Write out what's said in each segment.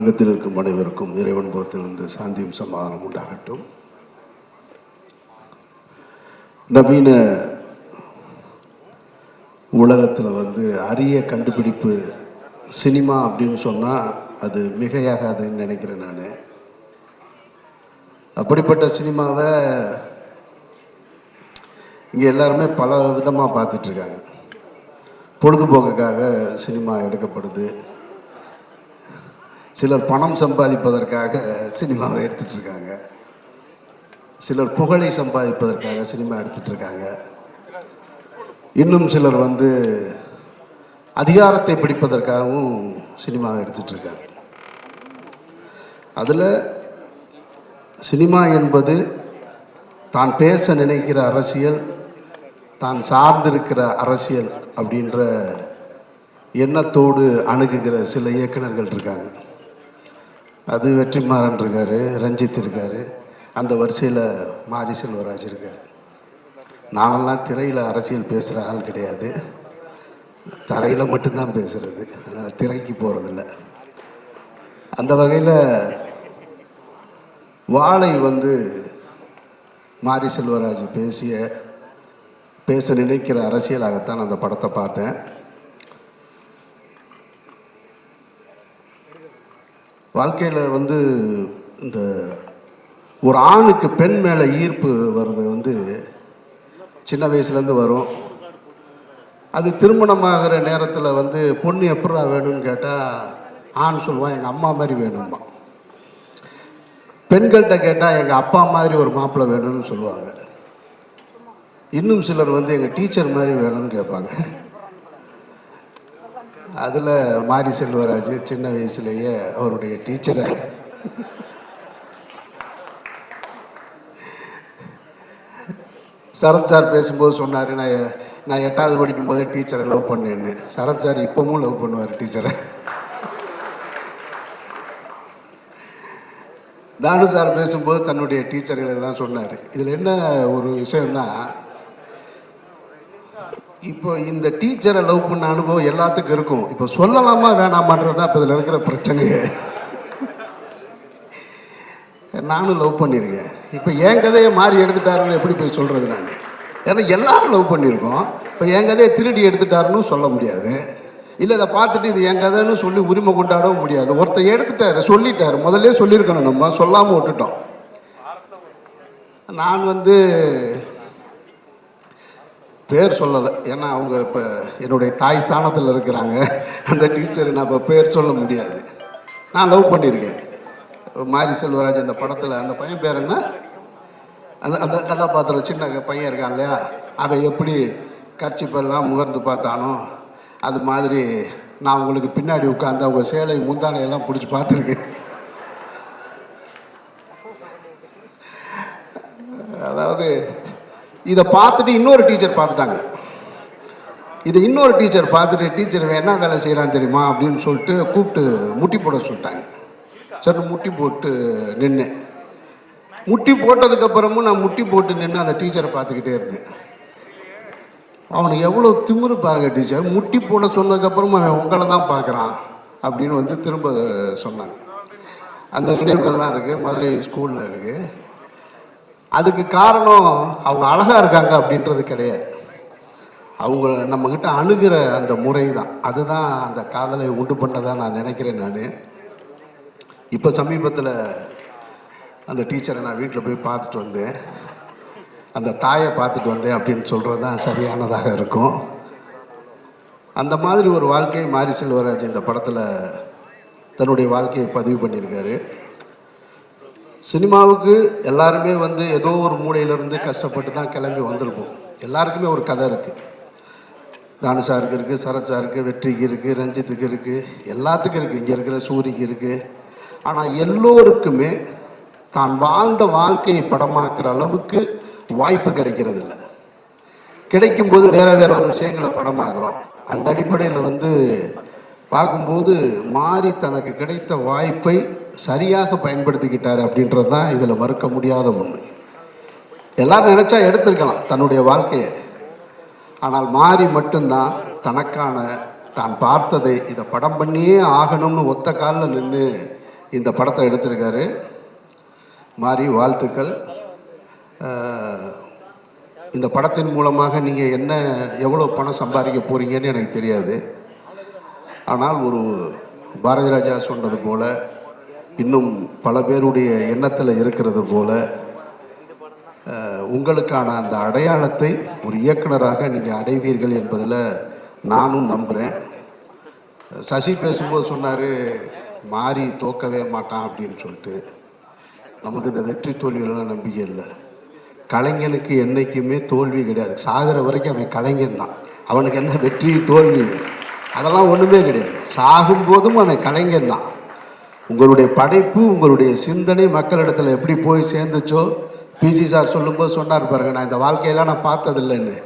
உலகத்தில் இருக்கும் அனைவருக்கும் இறைவன் புறத்திலிருந்து சாந்தியும் சமாதானம் உண்டாகட்டும். நவீன உலகத்தில் அரிய கண்டுபிடிப்பு சினிமா அப்படின்னு சொன்னால் அது மிகையாகாதுன்னு நினைக்கிறேன். நான் அப்படிப்பட்ட சினிமாவை இங்கே எல்லாருமே பல விதமாக பார்த்துட்ருக்காங்க. பொழுதுபோக்குக்காக சினிமா எடுக்கப்படுது. சிலர் பணம் சம்பாதிப்பதற்காக சினிமாவை எடுத்துகிட்ருக்காங்க. சிலர் புகழை சம்பாதிப்பதற்காக சினிமா எடுத்துகிட்ருக்காங்க. இன்னும் சிலர் அதிகாரத்தை பிடிப்பதற்காகவும் சினிமாவை எடுத்துகிட்ருக்காங்க. அதில் சினிமா என்பது தான் பேச நினைக்கிற அரசியல், தான் சார்ந்திருக்கிற அரசியல் அப்படின்ற எண்ணத்தோடு அணுகுகிற சில இயக்குநர்கள் இருக்காங்க. அது வெற்றிமாறன் இருக்கார், ரஞ்சித் இருக்கார், அந்த வரிசையில் மாரி செல்வராஜ் இருக்கார். நானெல்லாம் திரையில் அரசியல் பேசுகிற ஆள் கிடையாது, தரையில் மட்டும்தான் பேசுகிறது, அதனால் திரைக்கு போகிறதில்ல. அந்த வகையில் வாழை மாரி செல்வராஜ் பேச நினைக்கிற அரசியலாகத்தான் அந்த படத்தை பார்த்தேன். வாழ்க்கையில் இந்த ஒரு ஆணுக்கு பெண் மேலே ஈர்ப்பு வர்றது சின்ன வயசுலேருந்து வரும். அது திருமணமாகிற நேரத்தில் பொண்ணு எப்படா வேணும்னு கேட்டால் ஆண் சொல்லுவான் எங்கள் அம்மா மாதிரி வேணும்மா. பெண்கள்கிட்ட கேட்டால் எங்கள் அப்பா மாதிரி ஒரு மாப்பிள்ளை வேணும்னு சொல்லுவாங்க. இன்னும் சிலர் எங்கள் டீச்சர் மாதிரி வேணும்னு கேட்பாங்க. அதில் மாரி செல்வராஜ் சின்ன வயசுலேயே அவருடைய டீச்சரை சரத் சார் பேசும்போது சொன்னார், நான் 8வது படிக்கும்போதே டீச்சரை லவ் பண்ணேன்னு. சரத் சார் இப்பவும் லவ் பண்ணுவார் டீச்சரை. தானு சார் பேசும்போது தன்னுடைய டீச்சர்கள் எல்லாம் சொன்னார். இதில் என்ன ஒரு விஷயம்னா, இப்போ இந்த டீச்சரை லவ் பண்ண அனுபவம் எல்லாத்துக்கும் இருக்கும். இப்போ சொல்லலாமா வேணாமான்றது தான் இப்போ இதில் இருக்கிற பிரச்சனையே. நானும் லவ் பண்ணியிருக்கேன். இப்போ என் கதையை மாறி எடுத்துட்டாருன்னு எப்படி போய் சொல்கிறது நான்? ஏன்னா எல்லாரும் லவ் பண்ணியிருக்கோம். இப்போ என் கதையை திருடி எடுத்துட்டாருன்னு சொல்ல முடியாது. இல்லை இதை பார்த்துட்டு இது என் கதைன்னு சொல்லி உரிமை கொண்டாடவும் முடியாது. ஒருத்தர் எடுத்துட்டாரு, சொல்லிட்டாரு, முதல்ல சொல்லியிருக்கணும், நம்ம சொல்லாமல் விட்டுட்டோம். நான் பேர் சொல்லலை, ஏன்னா அவங்க இப்போ என்னுடைய தாய் ஸ்தானத்தில் இருக்கிறாங்க. அந்த டீச்சர் நான் இப்போ பேர் சொல்ல முடியாது. நான் லவ் பண்ணியிருக்கேன். மாரி செல்வராஜ் அந்த படத்தில் அந்த பையன் பேர் என்ன, அந்த கதாபாத்திரம் சின்ன பையன் இருக்கான் இல்லையா, அதை எப்படி கர்ச்சிப்பெல்லாம் முகர்ந்து பார்த்தானோ அது மாதிரி நான் உங்களுக்கு பின்னாடி உட்காந்து அவங்க சேலை முந்தானையெல்லாம் பிடிச்சி பார்த்துருக்கேன். அதாவது இதை பார்த்துட்டு இன்னொரு டீச்சர் பார்த்துட்டாங்க. இதை இன்னொரு டீச்சர் பார்த்துட்டு, டீச்சர் என்ன வேலை செய்கிறான்னு தெரியுமா அப்படின்னு சொல்லிட்டு கூப்பிட்டு முட்டி போட சொல்லிட்டாங்க. சரி முட்டி போட்டு நின்று, முட்டி போட்டதுக்கப்புறமும் நான் முட்டி போட்டு நின்று அந்த டீச்சரை பார்த்துக்கிட்டே இருந்தேன். அவனுக்கு எவ்வளோ திமிரு பாருங்க. டீச்சர் முட்டி போட சொன்னதுக்கப்புறமா அவன் உங்களை தான் பார்க்குறான் அப்படின்னு திரும்ப சொன்னாங்க. அந்த நினைவுகள்லாம் இருக்குது, மதுரை ஸ்கூலில் இருக்குது. அதுக்கு காரணம் அவங்க அழகாக இருக்காங்க அப்படின்றது கிடையாது, அவங்க நம்மக்கிட்ட அணுகிற அந்த முறை தான். அதுதான் அந்த காதலை உண்டு பண்ணதான் நான் நினைக்கிறேன். நான் இப்போ சமீபத்தில் அந்த டீச்சரை நான் வீட்டில் போய் பார்த்துட்டு வந்தேன், அந்த தாயை பார்த்துட்டு வந்தேன் அப்படின்னு சொல்கிறது தான் சரியானதாக இருக்கும். அந்த மாதிரி ஒரு வாழ்க்கையை மாரி செல்வராஜ் இந்த படத்தில் தன்னுடைய வாழ்க்கையை பதிவு பண்ணியிருக்காரு. சினிமாவுக்கு எல்லாருமே ஏதோ ஒரு மூலையிலேருந்து கஷ்டப்பட்டு தான் கிளம்பி வந்திருப்போம். எல்லாருக்குமே ஒரு கதை இருக்குது. தானு சாருக்கு இருக்குது, சரத் சாருக்கு, வெற்றிக்கு இருக்குது, ரஞ்சித்துக்கு இருக்குது, எல்லாத்துக்கும் இருக்குது, இங்கே இருக்கிற சூரிக்கு இருக்குது. ஆனால் எல்லோருக்குமே தான் வாழ்ந்த வாழ்க்கையை படமாக்குற அளவுக்கு வாய்ப்பு கிடைக்கிறது இல்லை. கிடைக்கும்போது வேறு வேறு ஒரு விஷயங்களை படமாக்குறோம். அந்த அடிப்படையில் பார்க்கும்போது மாறி தனக்கு கிடைத்த வாய்ப்பை சரியாக பயன்படுத்திக்கிட்டார் அப்படின்றது தான் இதில் மறுக்க முடியாத உண்மை. எல்லாரும் நினச்சா எடுத்துருக்கலாம் தன்னுடைய வாழ்க்கையை. ஆனால் மாறி மட்டும்தான் தனக்கான தான் பார்த்ததை இதை படம் பண்ணியே ஆகணும்னு ஒத்த காலில் நின்று இந்த படத்தை எடுத்திருக்காரு. மாறி வாழ்த்துக்கள். இந்த படத்தின் மூலமாக நீங்கள் எவ்வளோ பணம் சம்பாதிக்க போகிறீங்கன்னு எனக்கு தெரியாது. ஆனால் ஒரு பாரதி ராஜா சொன்னது போல், இன்னும் பல பேருடைய எண்ணத்தில் இருக்கிறது போல், உங்களுக்கான அந்த அடையாளத்தை ஒரு இயக்குனராக நீங்கள் அடைவீர்கள் என்பதில் நானும் நம்புகிறேன். சசி பேசும்போது சொன்னார், மாறி தோக்கவே மாட்டான் அப்படின்னு சொல்லிட்டு. நமக்கு இந்த வெற்றி தோல்வியெல்லாம் நம்பிக்கை இல்லை. கலைஞனுக்கு என்றைக்குமே தோல்வி கிடையாது. சாகிற வரைக்கும் அவன் கலைஞன் தான். அவனுக்கு என்ன வெற்றி தோல்வி அதெல்லாம் ஒன்றுமே கிடையாது. சாகும்போதும் அவன் கலைஞன் தான். உங்களுடைய படைப்பு, உங்களுடைய சிந்தனை மக்களிடத்தில் எப்படி போய் சேர்ந்துச்சோ, பிசி சார் சொல்லும்போது சொன்னார் பாருங்க, நான் இந்த வாழ்க்கையெல்லாம் நான் பார்த்ததில்லைன்னு,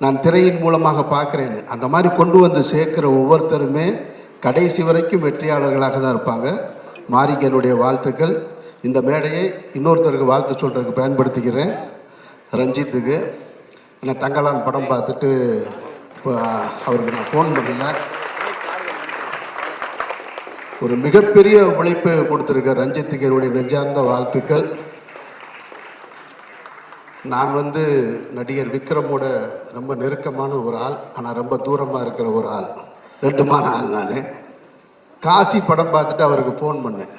நான் திரையின் மூலமாக பார்க்குறேன்னு. அந்த மாதிரி கொண்டு வந்து சேர்க்குற ஒவ்வொருத்தருமே கடைசி வரைக்கும் வெற்றியாளர்களாக தான் இருப்பாங்க. மாரிக்கு என்னுடைய வாழ்த்துக்கள். இந்த மேடையை இன்னொருத்தருக்கு வாழ்த்து சொல்கிறதுக்கு பயன்படுத்திக்கிறேன். ரஞ்சித்துக்கு. நான் தங்கலான் படம் பார்த்துட்டு இப்போ அவருக்கு நான் ஃபோன் பண்ணல. ஒரு மிகப்பெரிய உழைப்பு கொடுத்துருக்க ரஞ்சித்துக்கு என்னுடைய நெஞ்சார்ந்த வாழ்த்துக்கள். நான் நடிகர் விக்ரமோட ரொம்ப நெருக்கமான ஒரு ஆள், ஆனால் ரொம்ப தூரமாக இருக்கிற ஒரு ஆள், ரெண்டுமான ஆள். நான் காசி படம் பார்த்துட்டு அவருக்கு ஃபோன் பண்ணேன்.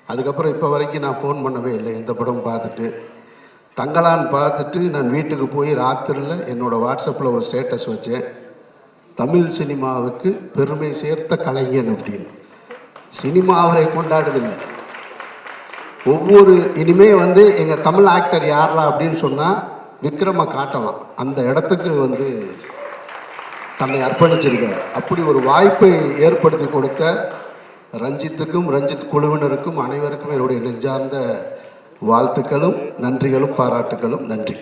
அதுக்கப்புறம் இப்போ வரைக்கும் நான் ஃபோன் பண்ணவே இல்லை. இந்த படம் பார்த்துட்டு தங்கலான் பார்த்துட்டு நான் வீட்டுக்கு போய் ராத்திரியில் என்னோடய வாட்ஸ்அப்பில் ஒரு ஸ்டேட்டஸ் வச்சேன், தமிழ் சினிமாவுக்கு பெருமை சேர்த்த கலைஞன் அப்படின்னு. சினிமா அவரை கொண்டாடுதில்லை. இனிமே எங்கள் தமிழ் ஆக்டர் யாரெல்லாம் அப்படின்னு சொன்னால் விக்ரமை காட்டலாம். அந்த இடத்துக்கு தன்னை அர்ப்பணிச்சிருக்கார். அப்படி ஒரு வாய்ப்பை ஏற்படுத்தி கொடுத்த ரஞ்சித்துக்கும் ரஞ்சித் குழுவினருக்கும் அனைவருக்கும் என்னுடைய நெஞ்சார்ந்த வாழ்த்துக்களும் நன்றிகளும் பாராட்டுகளும். நன்றி.